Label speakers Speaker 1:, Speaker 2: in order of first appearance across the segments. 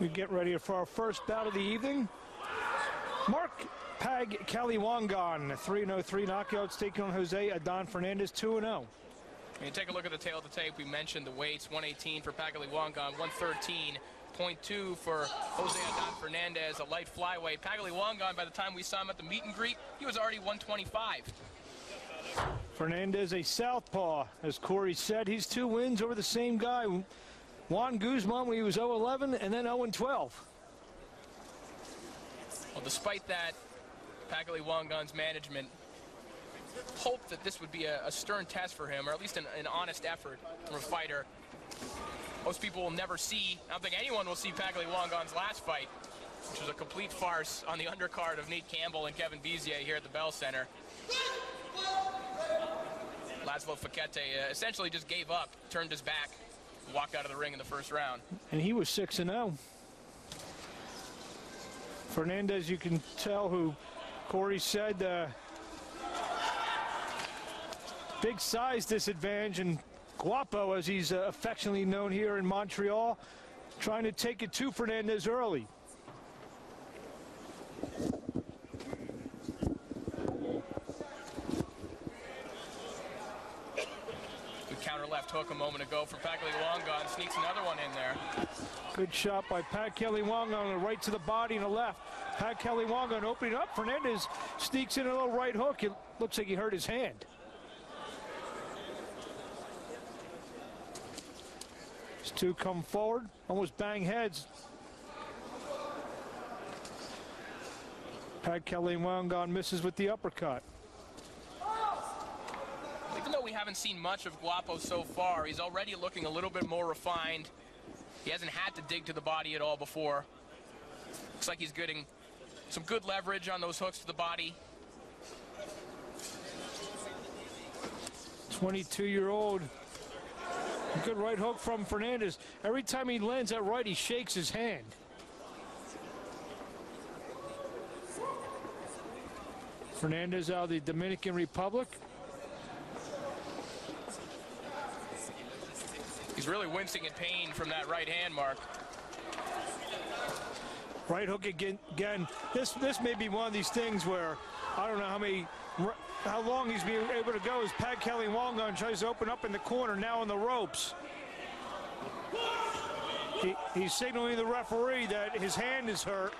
Speaker 1: We get ready for our first bout of the evening. Marc Pagcaliwangan, 3-0-3 knockouts, taking on Jose Adan Fernandez, 2-0.
Speaker 2: When you take a look at the tail of the tape, we mentioned the weights, 118 for Pagcaliwangan, 113.2 for Jose Adan Fernandez, a light flyweight. Pagcaliwangan, by the time we saw him at the meet and greet, he was already 125.
Speaker 1: Fernandez, a southpaw. As Corey said, he's 2 wins over the same guy, Juan Guzman, when he was 0-11 and then 0-12.
Speaker 2: Well, despite that, Pagcaliwangan's management hoped that this would be a stern test for him, or at least an honest effort from a fighter. Most people will never see, I don't think anyone will see Pagcaliwangan's last fight, which was a complete farce on the undercard of Nate Campbell and Kevin Bizier here at the Bell Center. Laszlo Fekete essentially just gave up, turned his back, walked out of the ring in the first round. And
Speaker 1: he was 6-0. Fernandez, you can tell, who Corey said, big size disadvantage, and Gwapo, as he's affectionately known here in Montreal, trying to take it to Fernandez early.
Speaker 2: Counter left hook a moment ago from Pagcaliwangan, sneaks another one in there.
Speaker 1: Good shot by Pagcaliwangan on the right to the body and the left. Pagcaliwangan opening up. Fernandez sneaks in a little right hook. It looks like he hurt his hand. These two come forward, almost bang heads. Pagcaliwangan misses with the uppercut.
Speaker 2: Even though we haven't seen much of Gwapo so far, he's already looking a little bit more refined. He hasn't had to dig to the body at all before. Looks like he's getting some good leverage on those hooks to the body.
Speaker 1: 22-year-old. Good right hook from Fernandez. Every time he lands that right, he shakes his hand. Fernandez out of the Dominican Republic.
Speaker 2: He's really wincing in pain from that right hand, Mark.
Speaker 1: Right hook again. This may be one of these things where I don't know how long he's being able to go as Pagcaliwangan tries to open up in the corner, now on the ropes. He's signaling the referee that his hand is hurt.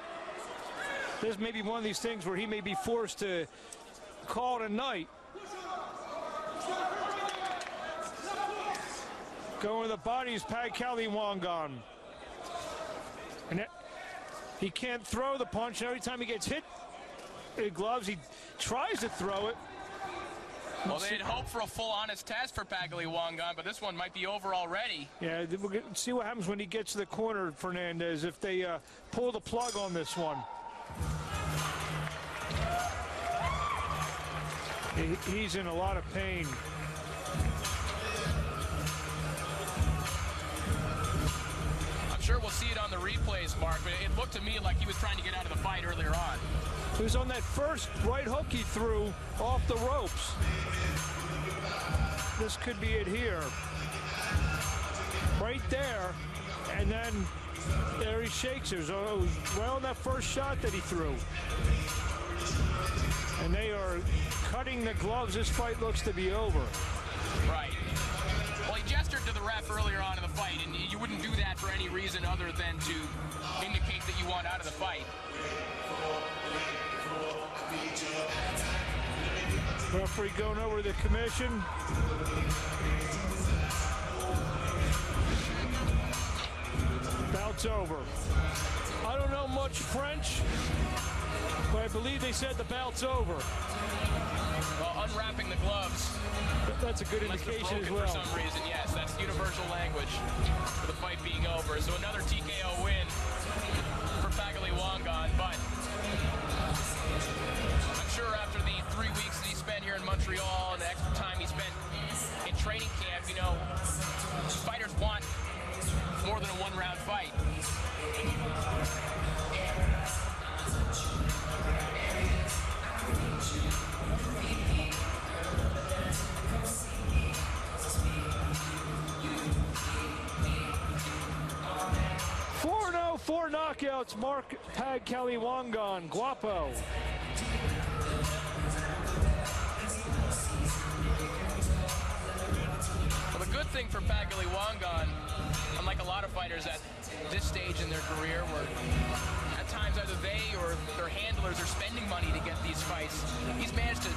Speaker 1: This may be one of these things where he may be forced to call it a night. Going to the body is Pagcaliwangan. And he can't throw the punch. Every time he gets hit in gloves, he tries to throw it.
Speaker 2: Well, they'd hope for a full honest test for Pagcaliwangan, but this one might be over already.
Speaker 1: Yeah, we'll see what happens when he gets to the corner, Fernandez, if they pull the plug on this one. He's in a lot of pain.
Speaker 2: Sure, we'll see it on the replays, Mark, but it looked to me like he was trying to get out of the fight earlier on.
Speaker 1: It was on that first right hook he threw off the ropes. This could be it here. Right there, and then there he shakes it. So it was well on that first shot that he threw. And they are cutting the gloves. This fight looks to be over.
Speaker 2: Right. Well, he gestured to the ref earlier on in the fight, and you wouldn't do that for any reason other than to indicate that you want out of the fight.
Speaker 1: Referee going over the commission. Bout's over. I don't know much French, but I believe they said the bout's over.
Speaker 2: Well, unwrapping the gloves.
Speaker 1: That's a good indication as well.
Speaker 2: For some reason, yes, that's universal language for the fight being over. So another TKO win for Pagcaliwangan, but I'm sure after the 3 weeks that he spent here in Montreal and the extra time he spent in training camp, you know, fighters want more than a one-round fight.
Speaker 1: 4 knockouts, Marc Pagcaliwangan, Gwapo.
Speaker 2: Well, the good thing for Pagcaliwangan, unlike a lot of fighters at this stage in their career, where at times either they or their handlers are spending money to get these fights, he's managed to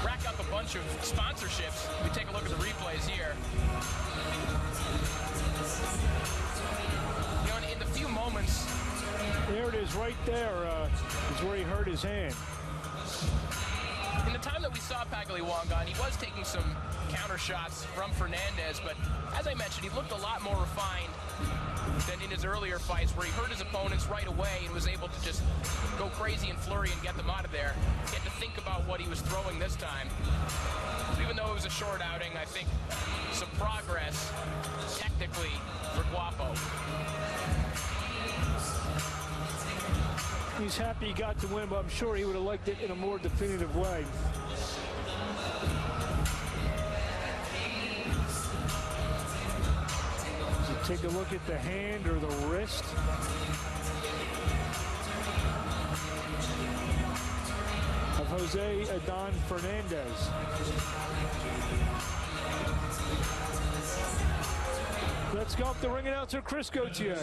Speaker 2: rack up a bunch of sponsorships. We take a look at the replays here. You know, in the few moments...
Speaker 1: There it is right there, is where he hurt his hand.
Speaker 2: In the time that we saw Pagcaliwangan, he was taking some counter shots from Fernandez, but as I mentioned, he looked a lot more refined than in his earlier fights, where he hurt his opponents right away and was able to just go crazy and flurry and get them out of there. He had to think about what he was throwing this time. Even though it was a short outing, I think some progress technically for Gwapo.
Speaker 1: He's happy he got to win, but I'm sure he would have liked it in a more definitive way. So take a look at the hand or the wrist. Of Jose Adan Fernandez. Let's go up the ring announcer, Chris Gauthier.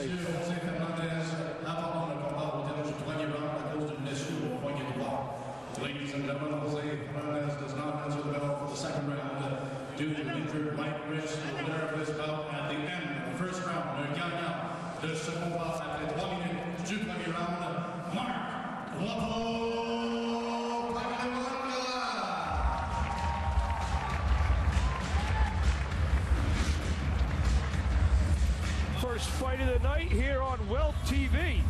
Speaker 3: Ladies and gentlemen, Jose Fernandez does not enter the bell for the second round due to an injured right wrist. He will enter this bout at the end of the first round. Le gagnant de ce combat après 3 minutes du premier round, Marc Gwapo.
Speaker 1: First fight of the night here on Wealth TV.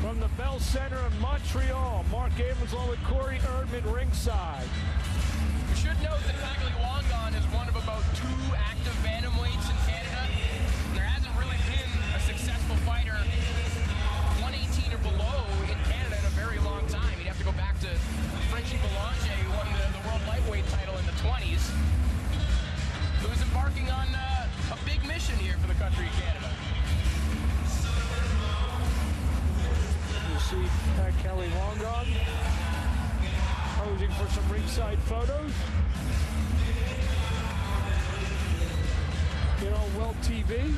Speaker 1: From the Bell Center in Montreal, Mark Abrams along with Corey Erdman ringside.
Speaker 2: We should note that Pagcaliwangan is one of about 2 active bantamweights in Canada. There hasn't really been a successful fighter 118 or below in Canada in a very long time. You'd have to go back to Frenchie Boulanger, who won the world lightweight title in the 20s. Who's embarking on a big mission here for the country of Canada.
Speaker 1: You see Pagcaliwangan posing for some ringside photos. Here on Wealth TV.